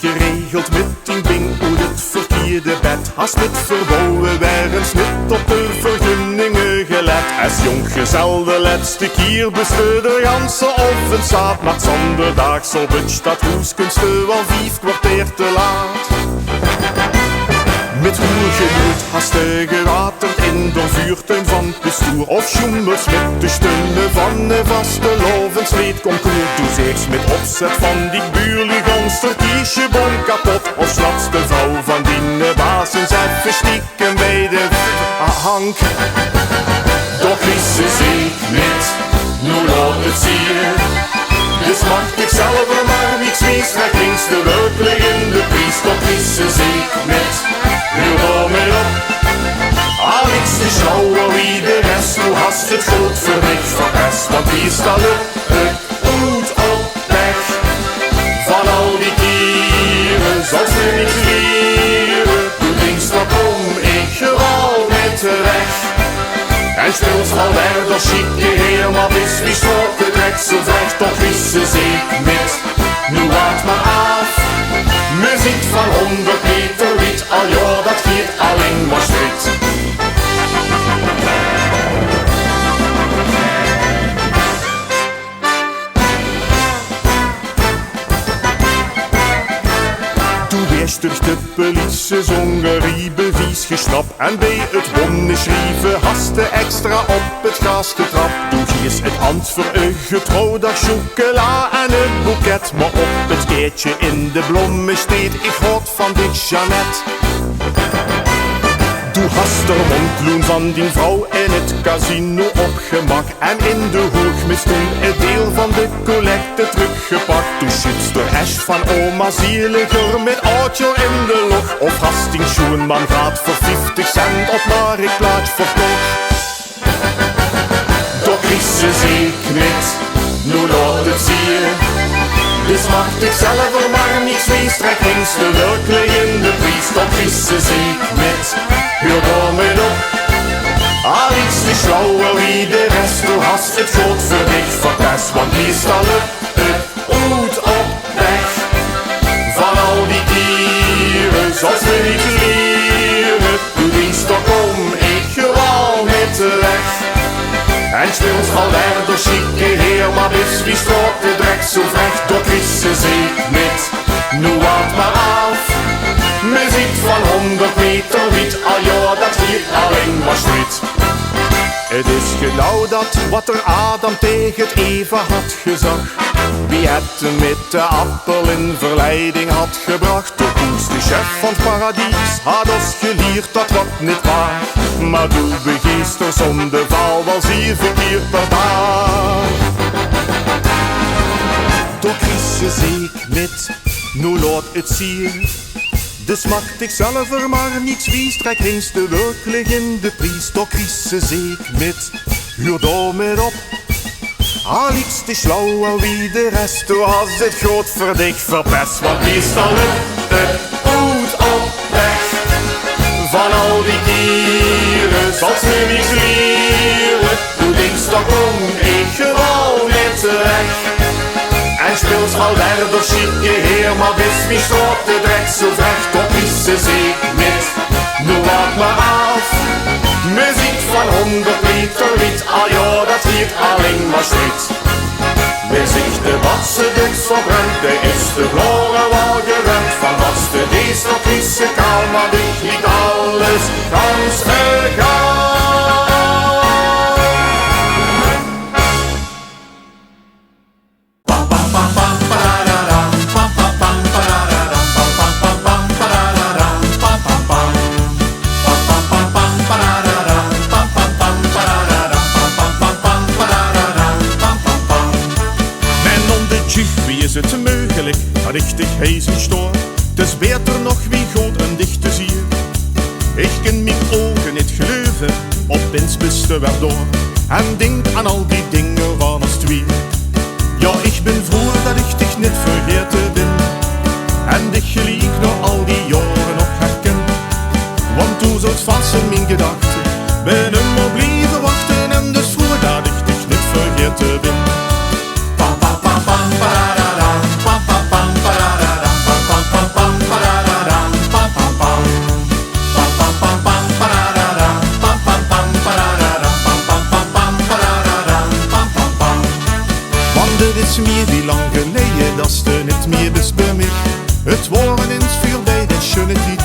geregeld met een ding uit het verkeerde bed. Haast met verbouwen werden snit op de vergunningen gelet. Als jonggezel de laatste keer bestuurde ganse ochtendzaad. Maar zonderdaags op het stadhoeskunste wel 5 kwartier te laat. Met hoe gemoed hast de gewaterd in de vuurtuin van het bestuur. Of joemers met de steunen van de vaste lovensleed. Kom goed, doe eerst met opzet van die buurligangster. Kies je bon kapot of slaps de vrouw van die bazens even stiekem bij de hank. Doch is ze zeek niet, nu laat het zien. Dus mag ik zelf maar niks wees, trek links de werkelijk in de prijs. Toch is ze zeek niet, nu hou me op. Alex de schouwer wie de rest, hoe hast het goed verricht verpest. Want hier staat het goed op weg. Van al die kieren zal ze niks leren. Doe links wat om, ik gewoon met terecht. En speelt al verder chique heer, maar wist wie stoort het recht zo vrecht. Toch is ze zeek niet, nu wacht maar af. Muziek van 100 meter wiet, al ja dat giet alleen maar strikt. Durch de politie zongeriebewijs geschnapt. En bij het wonnen schrijven hast de extra op het gas getrapt. Doe gies het hand voor een getrouwdag chocola en een boeket. Maar op het keertje in de bloemen steed, ik houd van dit Jeannette. Doe hast de mondloen van die vrouw in het casino opgemak. En in de hoogmis toen het deel van de collecte teruggepakt. Toen schützt de hash van oma zieliger met oudje in de log. Of hast die schoenman gaat voor 50 cent op marktplaats verkocht. Toch is ze zeek niet, nu laat het zien. Dus mag ik zelf er maar niks wees, trek links de werkelijk in de prijs. Toch is ze zeek niet, huur door met op. Alex de schouwer wie de rest, hoe hast het goed verricht verpest. Want hier staat het goed op weg. Van al die dieren zal ze niks leren. Doe dienst toch om, ik gewoon met terecht. En speelt al verder chique heer, maar wist wie strookt de drek zo vrecht. Toch is ze zeek niet, nu wacht maar af. Muziek van 100 meter wiet, al ja dat hier alleen maar strijd. Het is genau dat wat er Adam tegen het Eva had gezegd. Wie het met de appel in verleiding had gebracht. De koelste chef van het paradies had ons geleerd dat wat niet waar. Maar doe begeester zonder val wel 7 keer per dag. Toch is ze zeek niet, nu laat het zien. Dus mag ik zelf er maar niks wies, trek links de werkelijk in de prijs. Toch is ze zeek niet, huur door met op. Alex de slauwe wie de rest, toen was het groot verdicht verpest. Want meestal het goed op weg. Van al die dieren zal ze niks leren. Doe links toch om, ik gewoon met terecht. En speelt al verder chique heer, maar wist wie stoort de drek zo vrecht. Toch is ze zeek niet, nu wacht maar af. Muziek van 100 meter wiet, al ja dat hier alleen maar strijd. Wie zich de watse diks verbrengt, de is de gloren wel gewend. Van wat de deze nog is ze kaal, maar dit niet alles gans gegaan. Is het mogelijk, richtig hezen stoor? Het is beter nog wie goed een dichte zier. Ik kan mijn ogen niet geloven, op insbeste werd door. En denk aan al die dingen van ons twee. Ja, ik ben vroeger dat ik dich niet vergeten ben. En dich gelijk nog al die jaren nog herken. Want toen zat vast in mijn gedachten, ben hem op blijven wachten. En dus vroeger dat ik dich niet vergeten ben. Pa pa pa pa pa da da, pa pa pa pa da da, pa pa pa pa. meer wie lang geleden dat ze niet meer bist bij mij. Het waren eens voorbij de schöne tijd.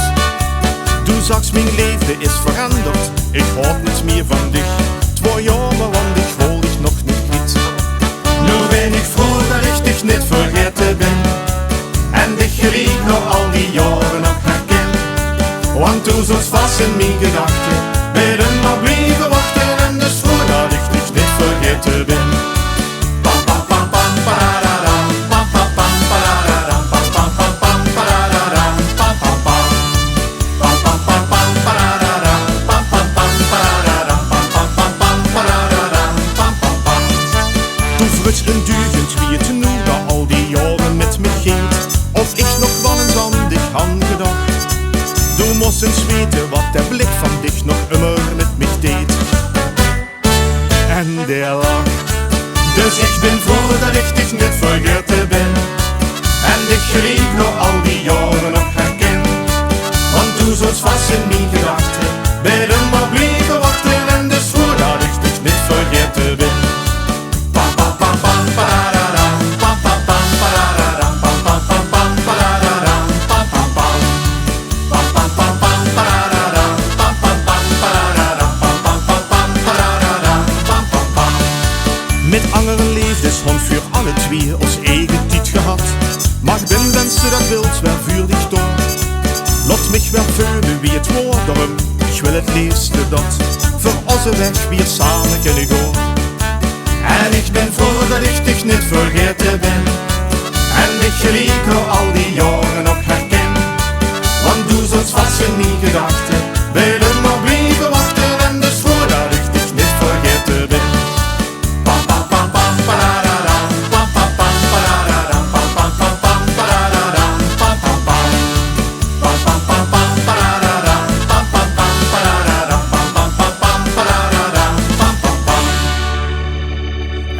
Du sagst mijn leven is veranderd, ik hoor niets meer van dich. 2 jaar want ik wil dich nog niet kwijt. Nu ben ik froh dat ik dich niet vergeten ben en dich gelijk nog al die jaren nog herken. Want du zat vast in mijn gedachten, ben maar blijven wachten en dus froh dat ik dich niet vergeten ben. Een duizend wie het nu dat al die jaren met me ging. Of ik nog wel eens aan dich had gedacht. Du moest eens weten wat de blik van dich nog immer met mij deed. En der lacht. Dus ik ben froh dat ik dich niet vergeten ben en dich gelijk nog al die jaren nog herken. Want du zat vast in mijn gedachten, ben maar blijven wachten en dus froh dat ik dich niet vergeten ben. Met andere leefdes hond voor alle twee ons eigen tijd gehad. Maar ben wensen dat wilt wel voor dich door. Laat mich wel veunen wie het woord daarom. Ik wil het liefste dat voor onze weg weer samen kunnen gaan. En ik ben froh dat ik dich niet vergeten ben en dich gelijk nog al die jaren nog herken. Want du zat vast in mijn gedachten, ben maar blijven wachten en dus froh dat ik dich niet vergeten ben.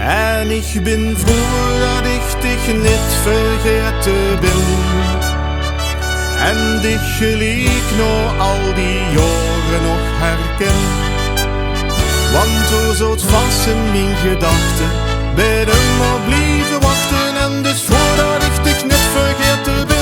En ik ben froh dat ik dich niet vergeten ben en dich gelijk nog al die jaren nog herken. Want du zat vast in mijn gedachten, ben maar blijven wachten en dus voordat ik dich niet vergeten ben.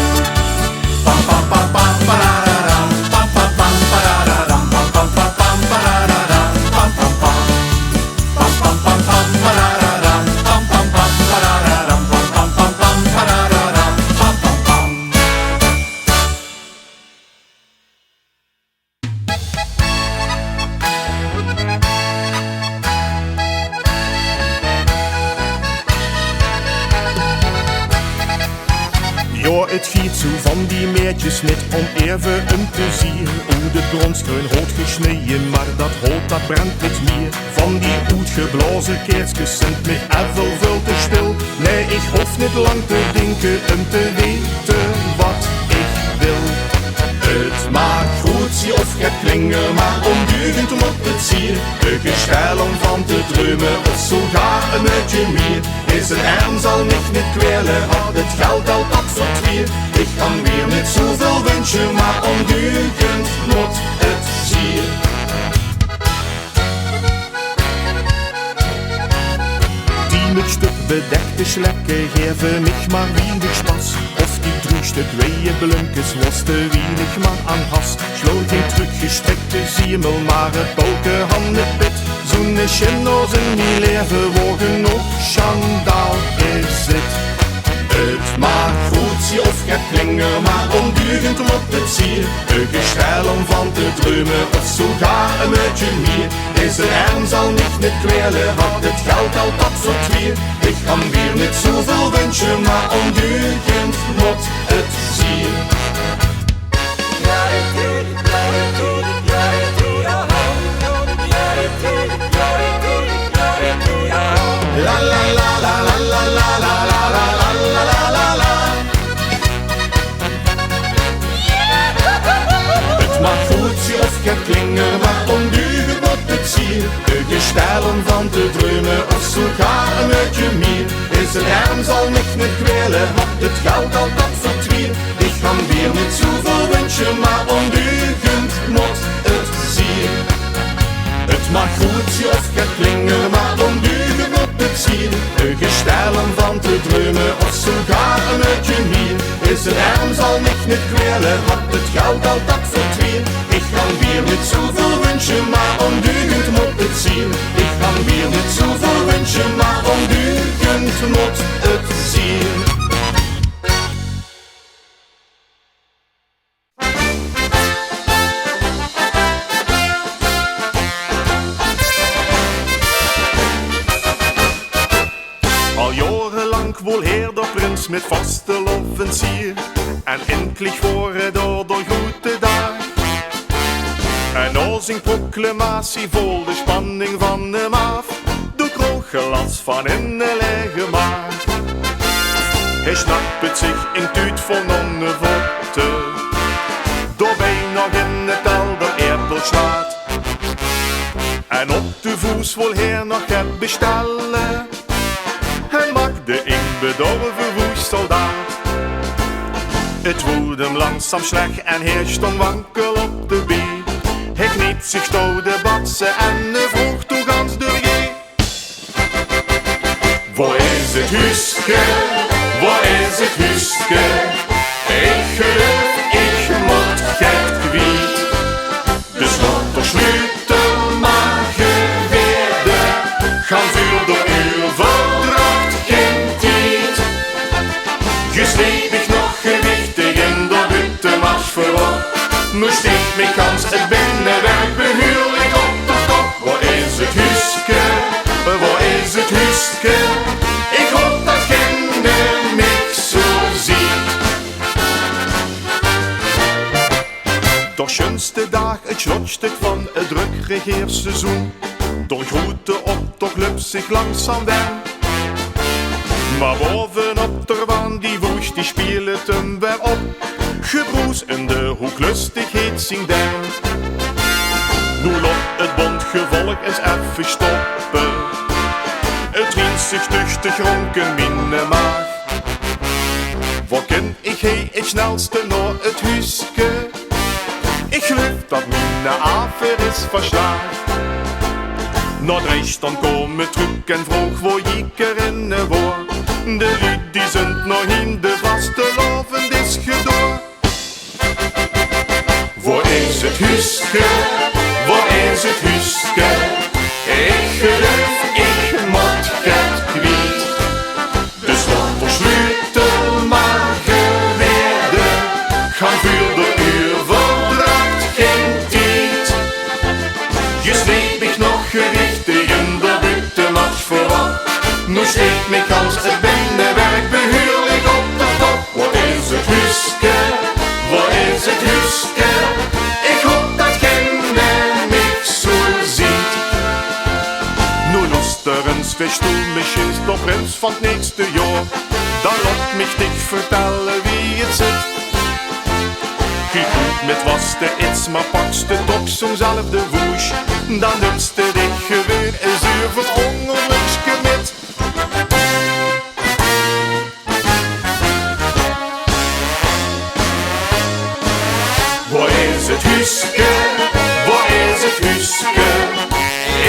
Ja, het giet zo van die meertjes niet om even een te zien. Hoe de bronskruin hout gesneden, maar dat hout dat brandt niet meer. Van die uitgeblazen keertjes zijn me even veel te stil. Nee, ik hoef niet lang te denken om te weten wat ik wil. Het maakt goed, zie of het klingen, maar ondeugend om op het zier. De gestelom van te dromen of sogar een beetje meer. Deze arm zal mich niet kwelen, had het geld al dat verdwier. Ik kan weer niet zoveel wensen, maar ondeugend moet het zier. Die met stuk bedekte slekken geven mich maar weinig Spaß. Of die droegste tweeën blunkes was te weinig maar aan has. Sloot geen teruggestrekte ziemel, maar het balken han het bed. Zo'n chinno's in die leven wogen op schandaal is het. Het maakt goed, zie of het klingen, maar ondeugend om op het zier. De gestel om van te dromen of sogar een beetje meer. Deze arm zal mich niet kwelen, had het geld al dat verdwier. Ik kan weer niet zoveel wensen, maar ondeugend moet het zier. La la la la la la la la la la la la la la. Het mag goed zien of het klingen, maar ondeugend moet het zier. De gestelom van te dromen of sogar een beetje meer. Deze arm zal mich niet kwelen, had het geld al dat verdwier. Ik kan weer niet zoveel wensen, maar ondeugend moet het zier. Het mag goed zien of het klingen, maar ondeugend moet het zier. De gestelom van te dromen nicht so viel wünschen, maar ondeugend moet het zien. Ik kan mir nicht so viel wünschen, maar ondeugend moet het zien. Al jarenlang wohl heer de prins met vaste offensier en endlich voor door de grote dag. En als zijn proclamatie vol de spanning van hem af, de kroeggelas van in de lege maag. Hij snapt zich in tuut van nonnenvoeten, daarbij nog in het helder eerpel slaat. En op de voes wil hij nog het bestellen, hij maakt de inbedorven woest soldaat. Het woed hem langzaam slecht en hij stond wankel op de been. Hij kniet zich door de batsen en vroeg toe gans de je. Waar is het huske? Waar is het huske? Ik geloof, ik moet het kwijt. De slotter sluiten maar geweerde, gaan vuur door uw verdracht geen tijd. Gesleep ik nog gewichtig in de witte mars voorop. Moest ik mijn kans het binnenwerk behuurlijk op de kop. Waar is het huske? Waar is het huske? Ik hoop dat geen mij zo ziet. De schönste dag, het slotstuk van het druk regeerseizoen. Door groeten op, toch lukt zich langzaam weg. Maar bovenop de waan die woest, die spielt het hem weer op. Gebroes in de hoek lustigheid zien daar. Nu loopt het bondgevolg eens even stoppen. Het rient zich tuchtig ronken minne maag. Waar ken ik heen het snelste naar het huske? Ik geloof dat minne aver is verslaagd. Naar rechts dan komen truc en vroeg waar ik erin woor. De lied die zijn nog in de vaste loven is gedoor. Waar is het huske? Waar is het huske? Ik geloof, ik moet het kwijt. De slotter sluiten maar geweerde, gaan vuur door uw verdracht geen tijd. Je sleep ik nog gewichtig in de witte mars voorop. Nu steekt mijn kans het binnenwerk behuurlijk op de top. Waar is het huske? Waar is het huske? Ik hoop dat geen mij zo ziet. Nu lust er eens festoenlich is de prins van het nächste jaar. Dan laat mich dich vertellen wie het zit. Giet goed met was de iets, maar pakste toch zo'nzelfde woes. Dan nutste dich gewoon een zuiver ongelukske met. Waar is het huske? Waar is het huske?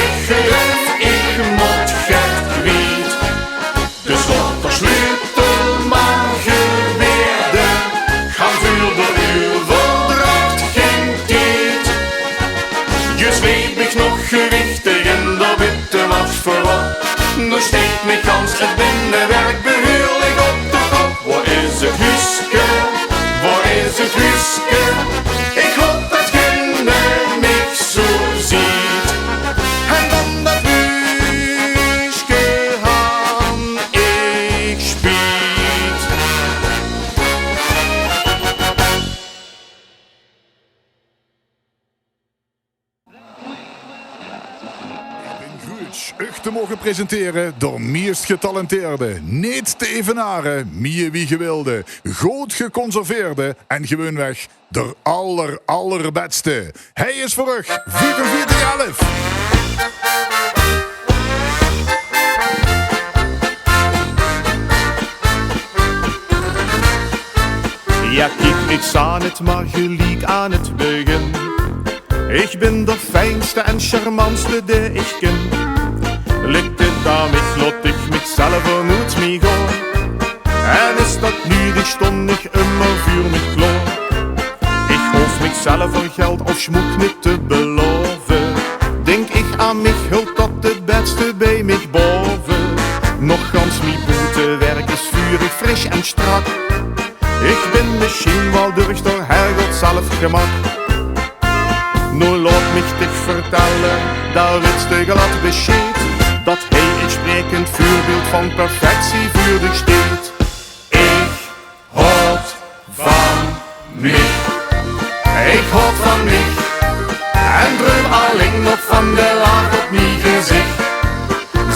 Ik geloof, ik moet het kwijt. De slotter sluiten maar geweerde, gaan vuur door uw verdracht geen tijd. Je sleep ik nog gewichtig in de witte mars voorop. Nu steekt mijn kans het binnenwerk behuurlijk op de kop. Waar is het huske? Waar is het huske? Ik hoop dat geen mij zo ziet. En dan dat huske han ik spiet. Echt te mogen presenteren door meest getalenteerde, niet te evenaren, mie wie gewilde, goed geconserveerde en gewoonweg de allerbeste. Hij is voor u 44 Ja, kijk, ik zag het maar gelijk aan het begin. Ik ben de fijnste en charmantste die ik ken. Lukt het aan mij, laat ik mezelf uit mij gaan. En is dat nu de stond ik immer voor me klaar. Ik hoef me niet zelf een geld of schmoek niet te beloven. Denk ik aan mich, hult dat het beste bij mich boven. Nog gans mi boetewerk is vurig, fris en strak. Ik ben misschien wel durch door Herrgott zelf gemak. Nu laat mich dich vertellen, daar witste glad bescheid, dat hij een sprekend voorbeeld van perfectie voor dich steht. Ik houd van mich. Ik houd van mich. En droom alleen nog van de laag op mijn gezicht.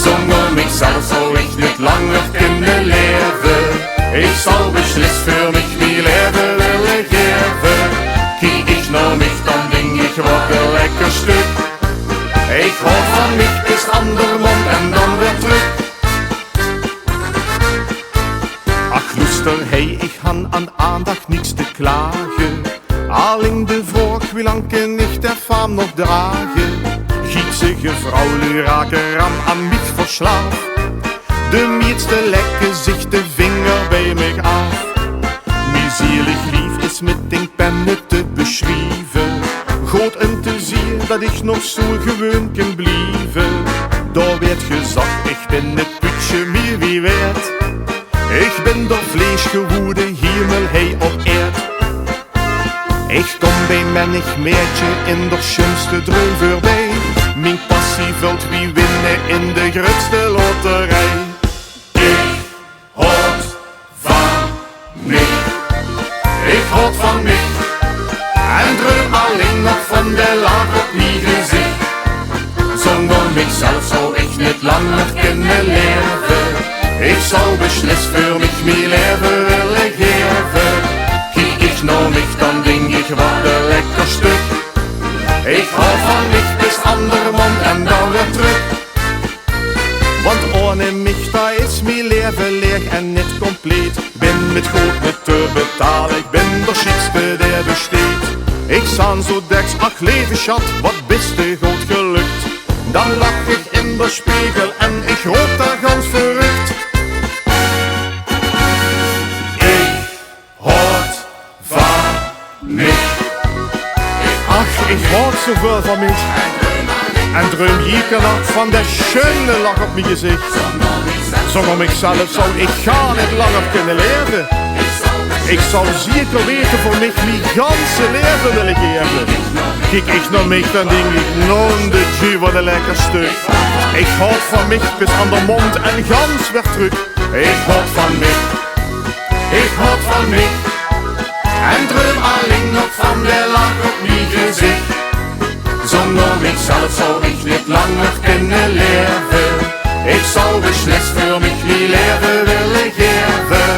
Zonder mijzelf zou ik niet langer kunnen leven. Ik zal beslist voor mich mijn leven willen geven. Kijk ik naar mich, dan denk ik wat een lekker stuk. Ik houd van mich bis andermond en dan weer terug. Ach luister, hey, ik han aan aandacht niets te klagen. Alleen de vraag, wie lang kan ik der faam nog dragen? Gietsige vrouwen raken aan mich verslaafd. De meeste lekke zich de vinger bij mij af. Mijn zielig lief is met denkpennen te beschrijven. Goed en te zien dat ik nog zo gewoon kan blijven. Daar werd gezegd, ik ben het putje meer wie werd. Ik ben door vlees geworden, hemel hij op eerd. Ik kom bij menig meertje in de schönste droom voorbij. Mijn passie vult wie winnen in de grootste loterij. Ik houd van mich. Ik houd van mich. En droom alleen nog van de laag op mijn gezicht. Zonder mijzelf zou ik niet langer kunnen leven. Ik zou beslist voor mich mijn leven willen geven. Kijk ik naar mich, dan denk ik wat een lekker stuk. Ik hou van mich bis andermond en dan weer terug. Want ohne mich, da is mijn leven leeg en niet compleet. Ben met goed niet te betalen, ik ben de schikste der besteed. Ik zaan zo deks, ach leven schat, wat bist de goed gelukt. Dan lach ik in de spiegel en ik roep daar gans verrukt. Ik houd van mich. Ach, ik houd zoveel van mich. En droom hier nog van de schöne lach op mijn gezicht. Zonder mijzelf zou ik gar niet langer kunnen leven. Ik zou zeker weten voor mich mijn ganse leven willen geven. Kijk ik naar mich, dan denk ik, non de Dieu, wat een lekker stuk. Ik houd van mich bis aan de mond en gans weer terug. Ik houd van mich. Ik houd van mich. En droom alleen nog van de lach op mijn gezicht. Zonder mijzelf zou ik niet langer kunnen leven. Ik zou beslist voor mich mijn leven willen geven.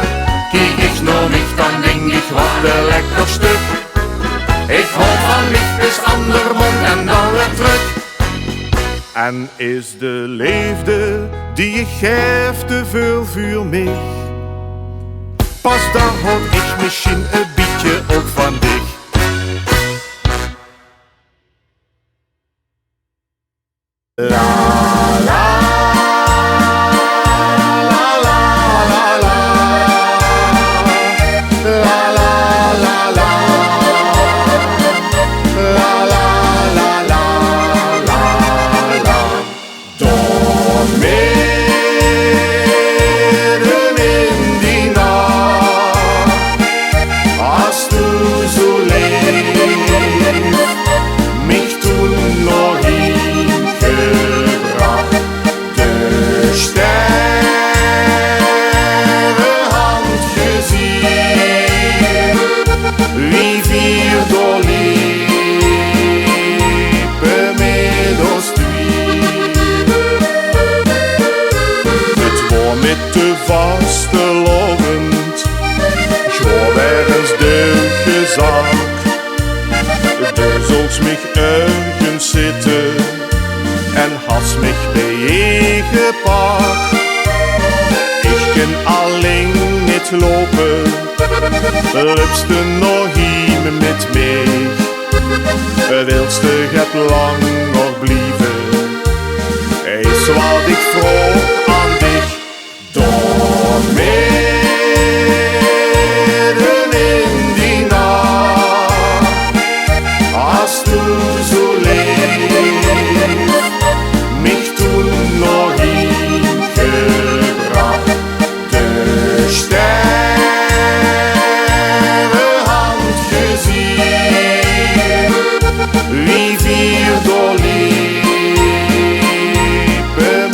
Kijk ik naar mich, dan denk ik wat een lekker stuk. Ik hou van mich bis andermond en dan weer terug. En is de liefde die je geeft te veel voor mij? Pas dan houd ik misschien een beetje ook van dich. La la la la la la la la la la. Vastelovend, ich war ergens durchgesagt. Du sollst mich ergens zitten en hast mich bij je gepakt. Ich kan alleen niet lopen, liefst du nog hier met mij. Wilst du het lang nog blijven, is wat ik vroeg aan dich. Door midden in die nacht wir da leben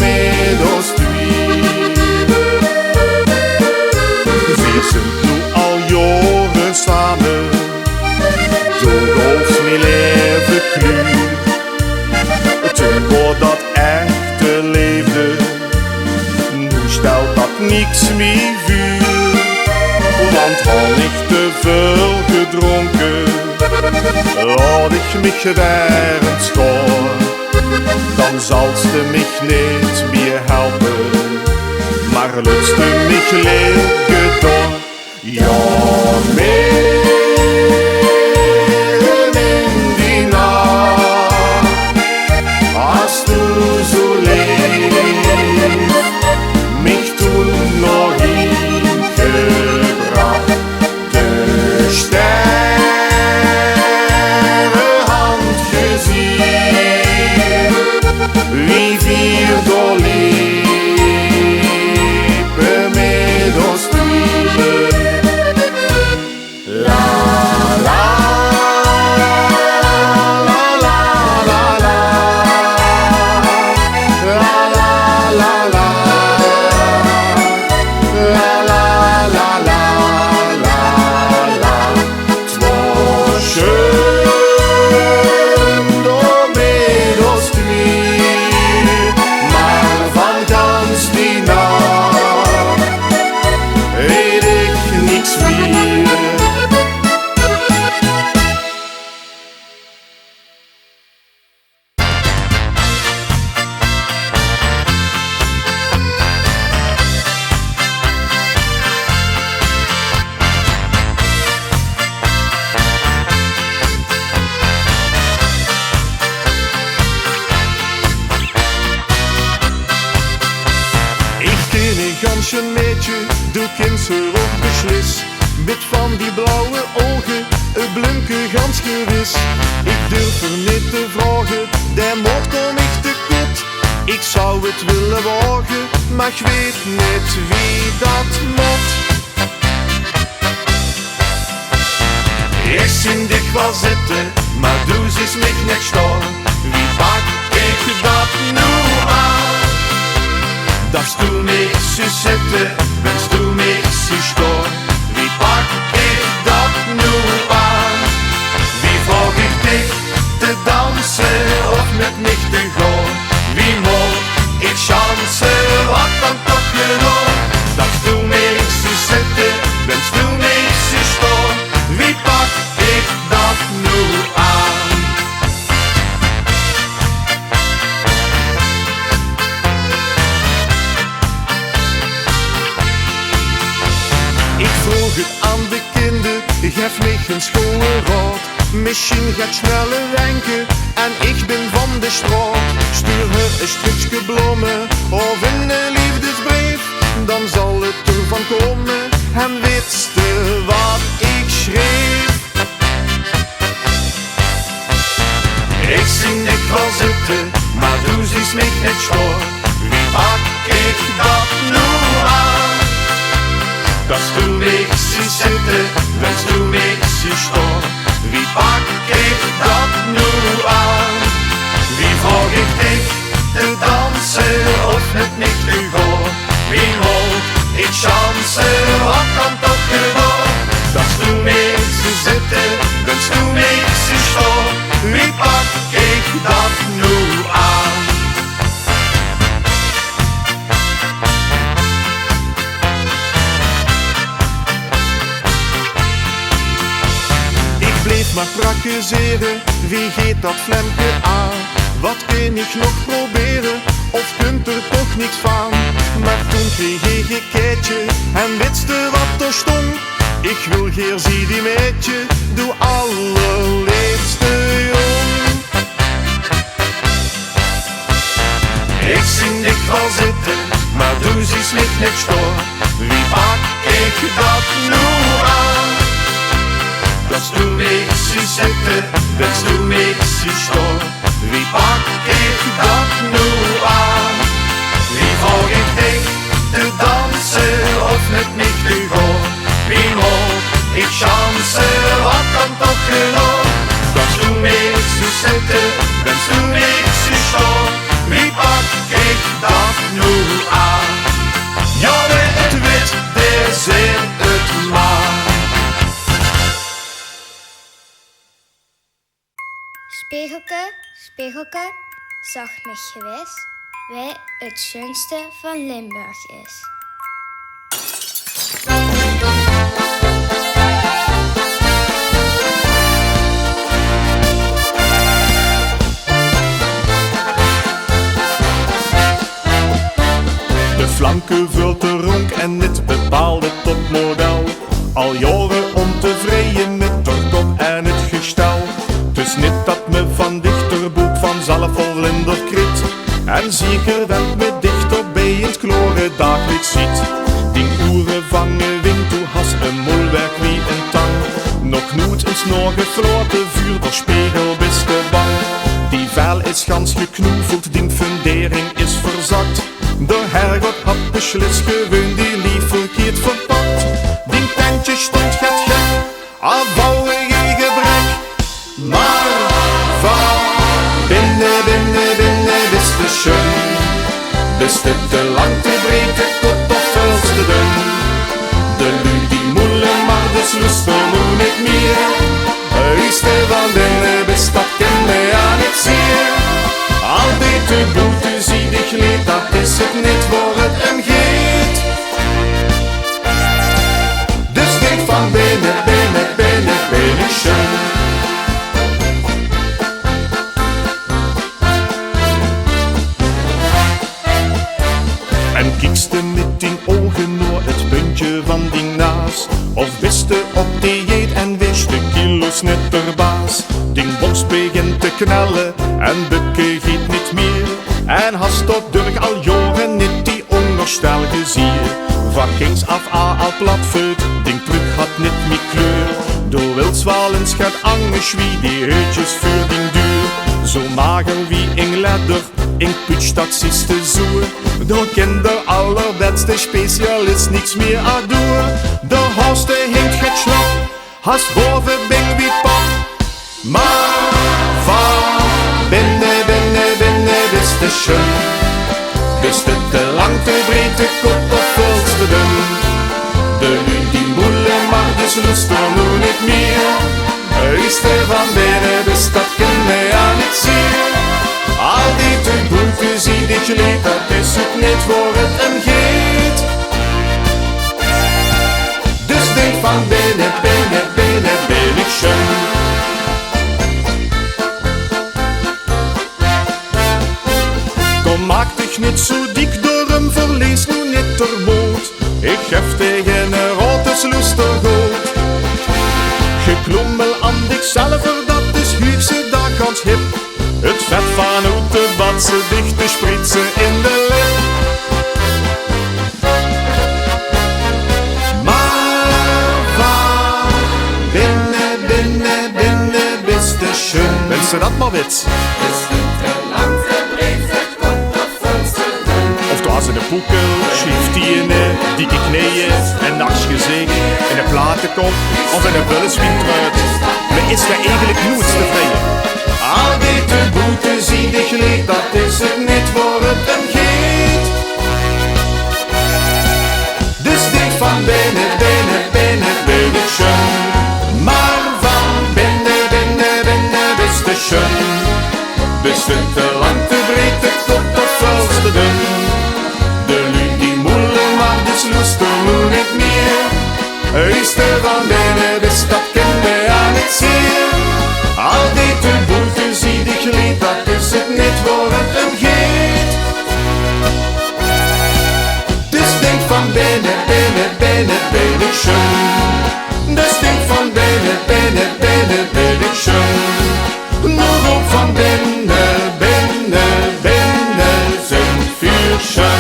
mit uns twee. Wir sind nu al jaren samen, du gafst mir leven kleur. Toen wordt dat echte leefde, nu stelt dat niks meer vuur. Want had ik te veel gedronken, had ik mich während schoor. Dan zalst du mich niet meer helpen, maar lutst du mich leven door. Ja, midden in die nacht, als du so lief mich toen nog ingebracht. De sterrenhand gezien, wie wir da leben met ons twee. La la la la la la la la la la la la la la la. Het was schön door met ons twee, maar van gans die nacht weet ik niks meer. Gansje meetje, doe kind ze ook beslis. Met van die blauwe ogen, een blunke gans gewis. Ik durf er niet te vragen, der moord kom ik te kort. Ik zou het willen wagen, maar ik weet niet wie dat moet. Ik zie dich wel zitten, maar du ziet mich niet staan. Wie pak ik dat nu aan? Dass du mich so zitten, wenn's du mich so staan. Wie pak ik dat nu aan? Wie vraag ik dich te dansen of met mich te gaan? Wie moet ik chansen, wat dan toch genoeg? Dass du mich so zitten, wenn's du mich so staan. Wie pak ik dat nu aan? Ik vroeg het aan de kinderen, geef mich een schone raad. Misschien gaat sneller wenken en ik ben van de straat. Stuur her een stukje bloemen of een liefdesbrief, dan zal het ervan komen en witste wat ik schreef. Ik zie dich wel zitten, maar du ziet mich niet staan. Wie pak ik dat nu aan? Dass du mich so zitten, wenn's du mich so staan. Wie pak ik dat nu aan? Wie vraag ik dich te dansen of met mich te gaan? Wie moet ik chansen, wat dan toch gedaan? Dass du mich so zitten, wenn's du mich so staan. Wie pak ik dat nu aan? Bleef maar prakkezeren, wie geeft dat flemke aan? Wat kun ik nog proberen, of kunt er toch niks van? Maar toen kreeg ik een keetje en witste wat er stond. Ik wil geer zie die meidje, doe allerleefste jong. Ik zie dich wel zitten, maar du ziet mich niet staan. Wie pak ik dat nu aan? Dass du mich so zitten, wenn's du mich so staan. Wie pak ik dat nu aan? Wie vraag ik dich te dansen of met mich te gaan? Wie moet ik chansen, wat dan toch genoeg? Dass du mich so zitten, wens een beetje stof. Wie pak ik dat nu aan? Ja, het wit, dit zit het maar. Spiegelke, spiegelke, zag mij gewis, wie het schoonste van Limburg is. De flanken vult de ronk en dit bepaalt het topmodel. Al jaren ontevreden met de kop en het gestel. Dus niet dat me van dichter boek vanzelf al vlinder kriet. En zeker werd me dichter bij het kloren dagelijks ziet. Die oeren vangen wind toe has een molwerk wie een tang. Nog nooit een snor gefloten vuur, de spiegel is te bang. Die vel is gans geknoeveld, die fundering is verzakt. De hergot had beslist gewoon die lief verkeerd verpakt. Die tentje stond het gek, afbouwen geen gebrek. Maar van binnen wist de schön. Wist het te lang, te breed, te kort of veel te dun. De lui die moelen, maar dus lust er nu niet meer. Huiste van binnen wist dat ken mij aan het zeer. Altijd te bloed, zie de gleed, dat is het niet voor het hem geet. Dus dit van binnen schön. En kiekste met die ogen door het puntje van die naas. Of biste op dieet en wist de kilo's net ter baas. Die borst begint te knellen en bukken giet niet meer. En hast tot durk al jaren niet die onderstel gezien. Van kings af al platvoet, die pluk had niet meer kleur. Door wildswalen schat angst wie die heutjes voor die duur. Zo mager wie in ledder, in putsch dat is te zoer. Door kinder allerbedste specialist niets meer aan doen. De hoste hinkt het slap, has boven bing wie pap. Maar van binnen wist de schön. Wist het te lang, te breed, te kort of veel te dun. De lui die moelen, maar dus lust er nu niet meer. Huiste van binnen wist dat ken mij aan het zeer. Al die te boete zie ik leed, dat is het niet voor het hem geet. Dus denk van binnen ik schön. Kom maak dich niet zo dik door hem, verlies nu niet ter boot. Ik geef tegen een rotes lustergoed. Geklommel aan dikzelf, dat is huurse dag als hip. Het vet van uit de badse dicht te spritsen in de lip. Maar van binnen wist de schön. Mensen dat maar wit. Is het te lang, te breed, te kort of veel te dun? Of toen was in de poekel, schief tienen, dikke knieën en naks gezicht. In een platenkop of in een bullenswintruit. Maar is er eigenlijk nooit tevreden? Al die te boete zie ik leed, dat is het niet voor het hem geet. Dus dit van binnen ik schön. Maar van binnen wist de schön. Wist het te lang, te breed, te kort of veel te dun. De lui die moelen, maar dus lust er nu niet meer. Huiste van binnen wist dat ken mij aan het zeer. Al die te boete zie ik leed, dat is het niet voor het hem geet. Dus denk van binnen ik schön. Dus denk van binnen ik schön. Nog op van binnen zijn vuur schön.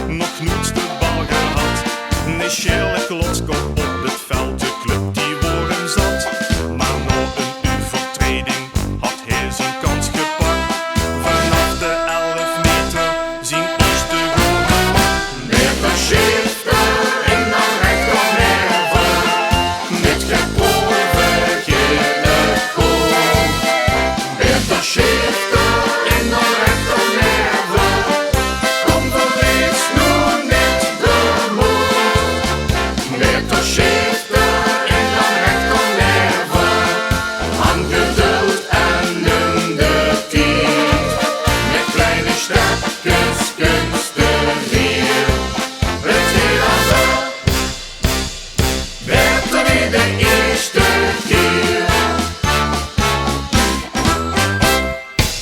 Nog nooit de is heerlijk lotskop op het veld, de club die worden zat. Maar na een overtreding had hij zijn kans gepakt. Vanaf de 11 meter zijn eerste goal gemaakt. Met de schifter en dan recht op nerven. Met geproefje het goal. Met de schifter en dan recht op nerven. Kom verlies nu net de moed. Met de schifter en dan recht op nerven. Aan geduld en in de tijd. Met kleine stapjes kunsten hier. Het weer als op. Werd er weer de eerste keer.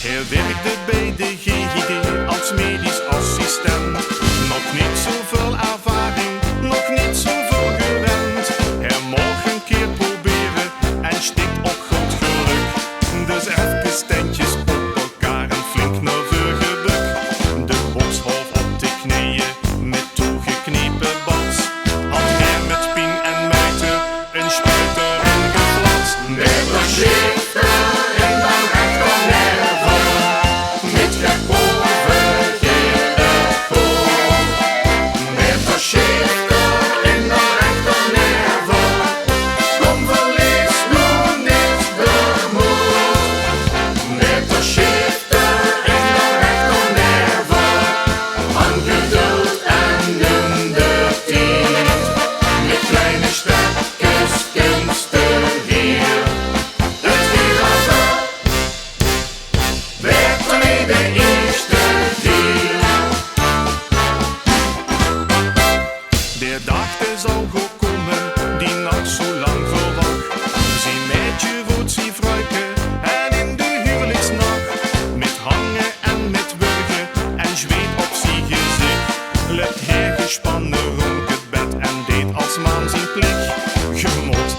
Hij werkte bij de GGD als medisch assistent. Nog niet zoveel ervaring, nog niet zoveel gewend. Hij mag een keer proberen en stikt op groot geluk. Dus even standjes op elkaar en flink naar voren gebuk. De box half op de knieën met toegeknepen bats. Had hij met pien en muiten een spuiter en geflats. Met de schifter en dan recht op nerven. Met geproefje het goal. Met de schifter en dan recht op nerven. Kom verlies nu net de moed. Met de schifter en dan recht op nerven. Aan geduld en in de tijd. Met kleine stapjes kunsten hier. Het weer als op. Werd er weer de eerste keer. De dag is al gekomen, die nog zo lang verwacht. Zie meidje wordt zie fruiken en in de huwelijksnacht. Met hangen en met wurgen en zweet op zie gezicht. Lept hij gespannen rond het bed en deed als man zijn plicht. Gemot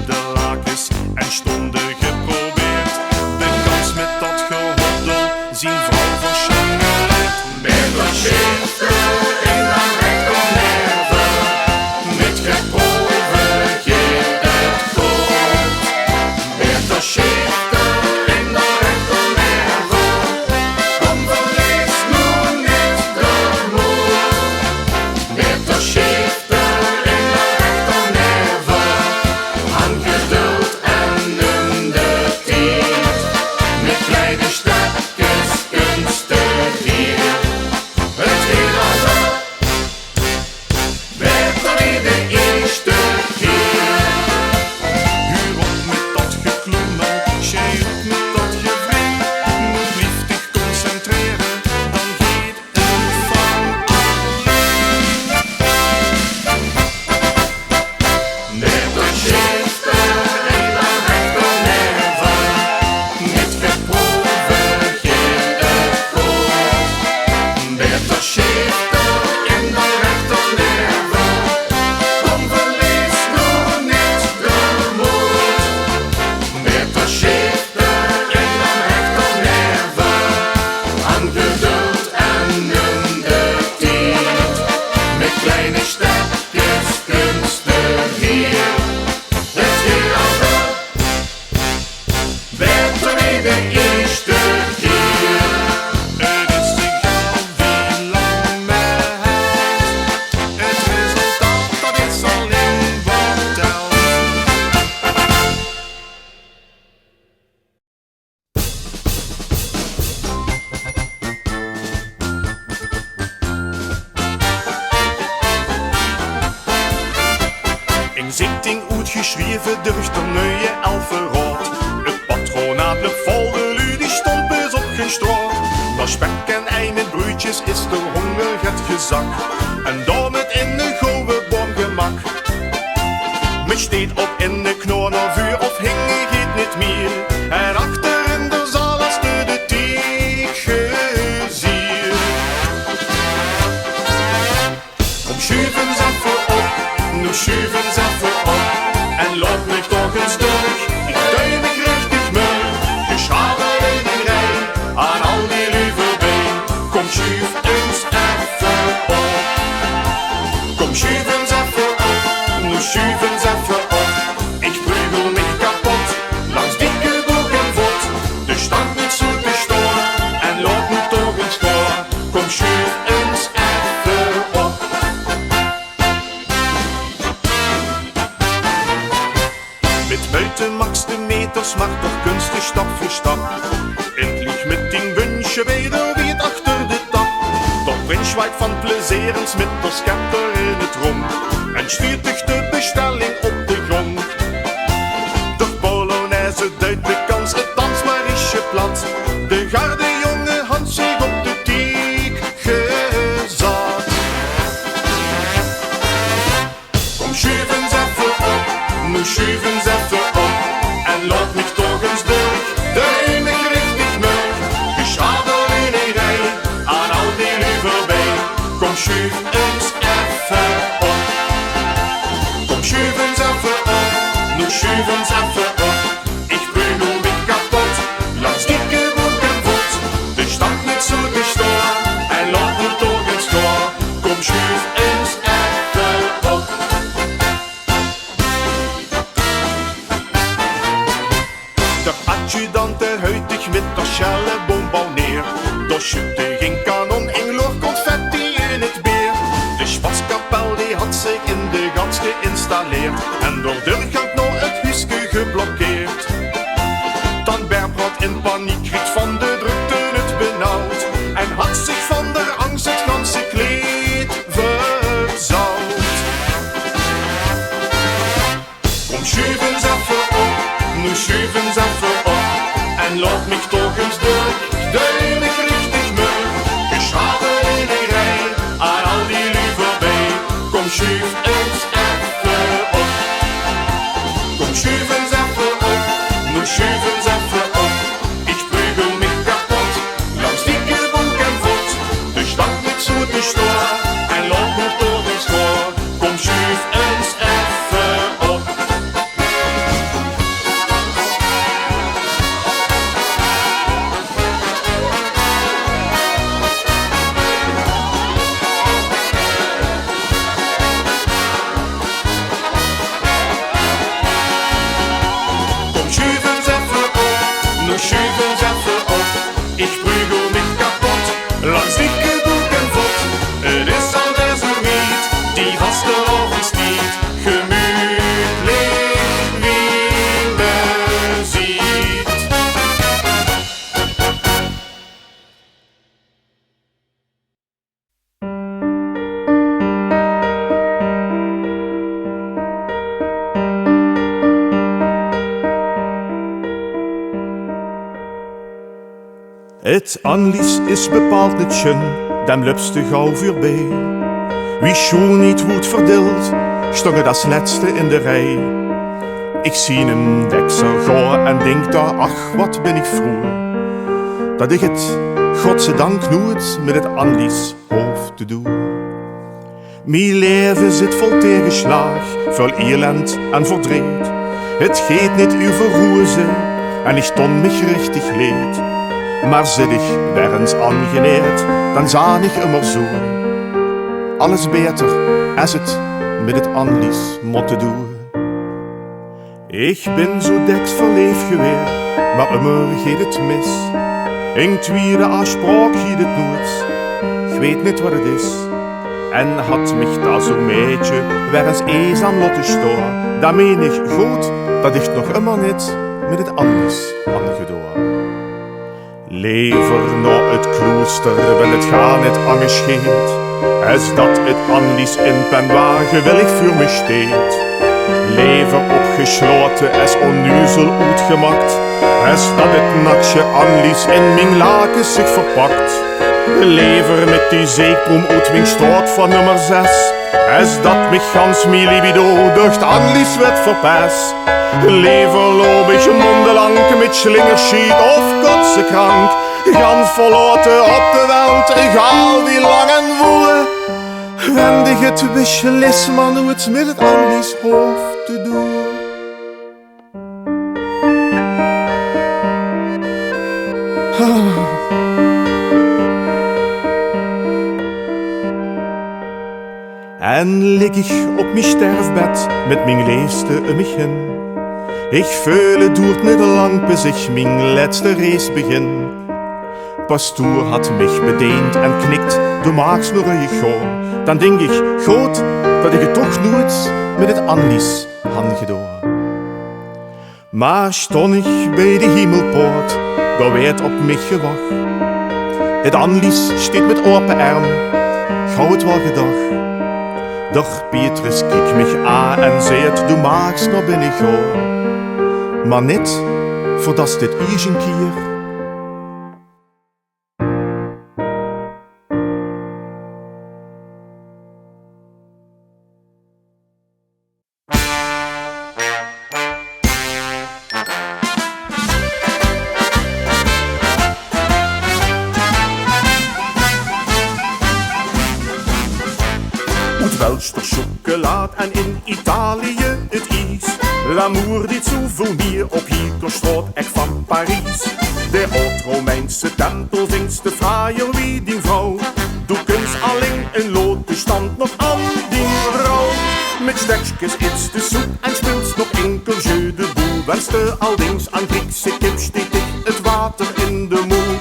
de lakens en stonden geprobeerd. De kans met dat gehoddel, zien vrouw van Schangelet. Met de schifter en dan recht op nerven. Met geproefje het goal. Met de schifter en dan recht op nerven. Kom verlies nu net de moed. Met de schifter en dan recht op nerven. Aan geduld en in de tijd. Met kleine stapjes kunsten hier. Het weer als op. Werd er weer de eerste keer. Huur op met dat gekloemel, zij op met dat gevreemd. Moet liefdig concentreren, dan geht het van alleen. Met de schifter en dan recht op nerven. Met geproefje het goal. Met de schifter en dan recht op nerven. Kom verlies nu net de moed. Met de schifter en dan recht op nerven. Aan geduld en in de tijd. Met kleine stapjes kunsten hier. Het weer als op. Werd er weer de eerste keer. Het is egal wie lang men heeft. Het resultaat, dat is alleen wat telt. In zitting uitgeschreven durch de neue Elfenrot. Het patronaat ligt vol de lui, die stomp is opgestrooid. Dat spek en ei met broodjes is de honger het gezak. En daar met in de gouden borgemak. Me steed op in de knoorn of vuur of hing geht niet meer. En achter in de zaal als de tegenzier. Kom schuiven ze voor op, nu schuiven ze voor op. En loop me toch een stuk, ik duim me richtig mee. Geschaderd in een rij, aan al die lieve been. Kom schuif eens even op. Kom schuif eens even op. schuif eens even op. Ik prügel mich kapot, langs dikke boek en vod. De stank niet zo te storen en laat me toch eens gaan. Kom schuif eens even op. Mit buiten max de meters, maar toch kunstig stap voor stap. Endlich mit den Wünschen wieder wie achter de tap. Doch Brinschweig van plezierens mit der Scepter in het rond. En stuurt zich de bestelling op de grond. De Polonaise duidt de kans, het dans maar is je plat. De garde jonge had zich op de tiek gezet. Kom schuif eens even op, nu schuif eens even op. En laat mich toch eens door, de mich richtig mug. Geschadelinnerij aan al die lui voorbij. Kom schuif eens even op. Kom schuif eens even op, nu schuif eens even op. Ik prügel mich kapot, langs dikke boek en vod. De stank niet zo te storen en laat me toch eens gaan. Kom schuif eens even op. De adjudant huidig met de schelleboombal neer. Daar schutte geen kanon en loor confetti in het beer. De spatskapel die had zich in de gans geïnstalleerd. En door de gang naar het huisje geblokkeerd. Dan Berbrand in paniek riet van de drukte het benauwd. En had zich van de angst het ganse kleed verzauwd. Kom schuif eens even op, nu schuif eens even op. En laat mich toch eens door, de mich richtig mug. Geschadelinnerij aan al die lui voorbij. Kom schuif eens even op. Kom schuif eens even op, nu schuif eens even op. Ik prügel mich kapot, langs dikke boek en vod. De stank niet zo te storen en laat me toch eens gaan. Kom schuif eens even op. Kom schuif eens even op, nu schuif eens even op. Ik prügel mich kapot, langs dikke boek en vod. Het is al des nog niet, die vaste ochtendstiet. Gemütlich wie me ziet. Het anlies is bepaald niet schön, dem lupste gauw voorbij. Wie schon niet woed verdeeld, stond das letzte in de rij. Ik zie hem deksel gaan en denk daar, ach wat ben ik vroeg. Dat ik het, godzijdank nooit, met het anlies hoef te doen. Mijn leven zit vol tegenslag, vol elend en verdriet. Het gaat niet over roze en ik stond mich richtig leed. Maar zit ik werens angeneerd, dan zag ik immer zo. Alles beter als het met het anlies motte doen. Ik ben zo deks verleefd geweest, maar immer gaat het mis. In tweede afspraak gaat het nooit, ik weet niet wat het is. En had mich daar zo'n meidje werens eenzaam laten staan. Dan meen ik goed dat ik nog immer niet met het anlies aangedaan. Lever naar het klooster, wel het gaan het angescheed. Als dat het anlies in penwagen wil ik voor me steed. Lever opgesloten, als onnuzel uitgemaakt. Als dat het natje anlies in mijn lakens zich verpakt. Lever met die zeekboom uit mijn straat van nummer 6. Als dat mich gans mijn libido door het anlies werd verpest. Lever loop ik mondelang met slingerschiet of kotsekrank. Gans verlaten op de wand, egal wie lang en woe. Wendig het beslis man hoe het met het anlies hoofd te doen. En lig ik op mijn sterfbed met mijn leefste om mich hin. Ik voel het duurt niet lang bis ik mijn laatste race begin. Pastoor had mich bedeend en knikt, du magst nog een gaan. Dan denk ik, God, dat ik het toch nooit met het Anlies han gedaan. Maar stond ik bij de hemelpoort, daar werd op mich gewacht. Het Anlies steekt met open arm, goud wel gedag. Doch Petrus keek mich aan en zei het, du magst nog binnen gaan. Maar niet voordat dit eerste keer. Welster chocolade en in Italië het ijs. L'amour dit zoveel meer op Hieterstraat, echt van Parijs. De oud-Romeinse tempel zingt de fraaie wie die vrouw. Du kunst alleen een lote stand nog aan die vrouw. Met stekjes iets te soep en speelt nog enkel jeu de boel. Wenste aldings aan Griekse kip steekt ik het water in de moel.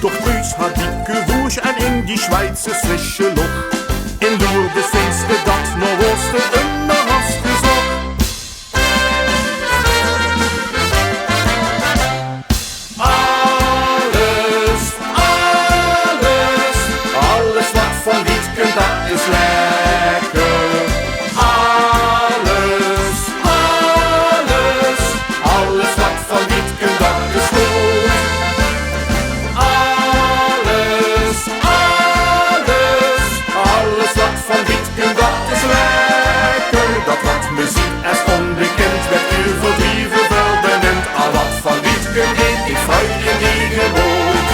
Doch Preus had dikke woers en in die Schweizer frische lucht. In Lourdes feesten dat nog oosten en nog afgezog. Alles, alles, alles wat van Wietken dat is lekker. Alles, alles, alles wat van Wietken dat is goed. Alles, alles, alles wat van Wietken dat is lekker. Dat wat muziek is onbekend, werd u verdrieven wel benend. Al wat van Wietken eet ik fruit in die geboot.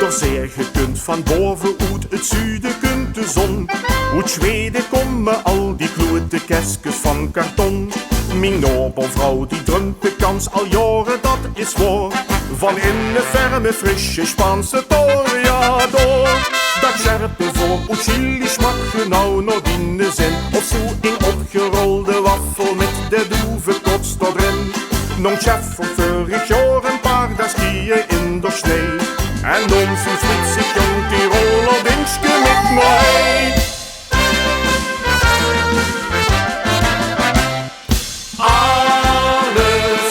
Door zeer gekund van boven uit het zuiden kunt de zon. Uit Zweden komen al die klote keskes van karton. Mijn nobelvrouw die drumt de kans al jaren, dat is waar. Van in de ferme frische Spaanse toreador. Dat scherpe voor uit chili smaakt genau nog in de zin. Of zo een opgerolde waffel met de doeve kots erin. Non chef voor vorig jaar een paar daar skiën in de snee. En dan zo'n spitsig jong Tiroler dingske met mij. Alles,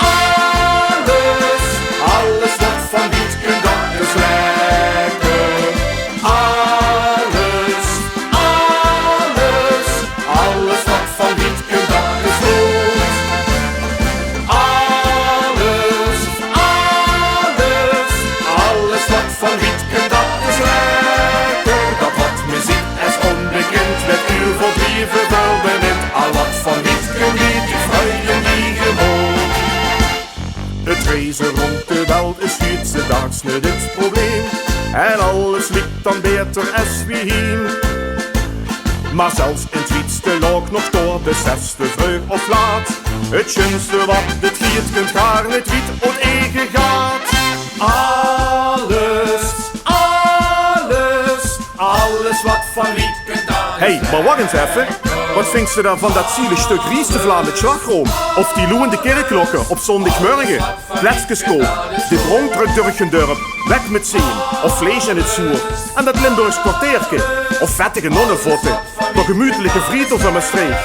alles, alles wat van Wietken dat is lekker. Alles, alles, alles wat van Wietken dat is goed. Alles, alles, alles wat van Wietken dat is lekker. Dat wat muziek is onbekend, met uw verdrieven wel benend. Al wat van Wietken weet die fruien die gewoon. Het reizen rond de wereld is heutzudags niet het probleem. En alles liep dan beter als wie heen. Maar zelfs in het fietste look nog door de zesde vreug of laat. Het schönste wat het giert kunt gaar met wiet uit eigen gaat. Alles, alles, alles wat van Wietken dat is. Hey, maar wacht eens even. Wat vindt ze dan van dat zielig stuk riestevla met slagroom? Of die loeiende kerkklokken op zondagmorgen? Pletskoop, de dronk Durgendurp, weg met zeen, of vlees in het zoer. En dat Limburgs kwartiertje, of vettige nonnenvotten, de gemütelijke frieten van mijn streek.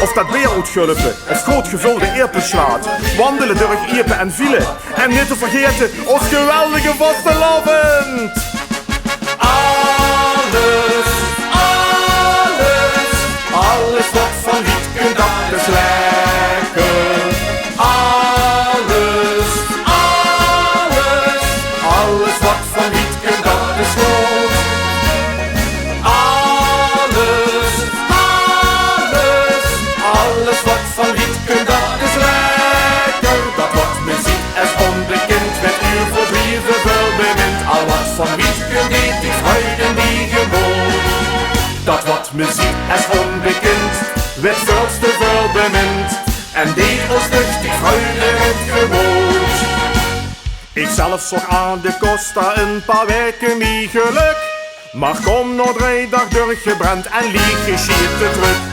Of dat beeroetgulpen, of groot gevulde eerpenslaat. Wandelen door Iepen en Vielen. En niet te vergeten, ons geweldige vastelavond. Alles, alles, alles wat van Wietken dat is lekker. Alles, alles, alles wat van Wietken dat is goed. Alles, alles, alles wat van Wietken dat is lekker. Dat wat muziek is onbekend, met uw verdrieven wel bemind. Al wat van Wietken zelfs nog aan de Costa een paar weken niet geluk. Maar kom nog 3 dag doorgebrand en lieg je schiet te druk.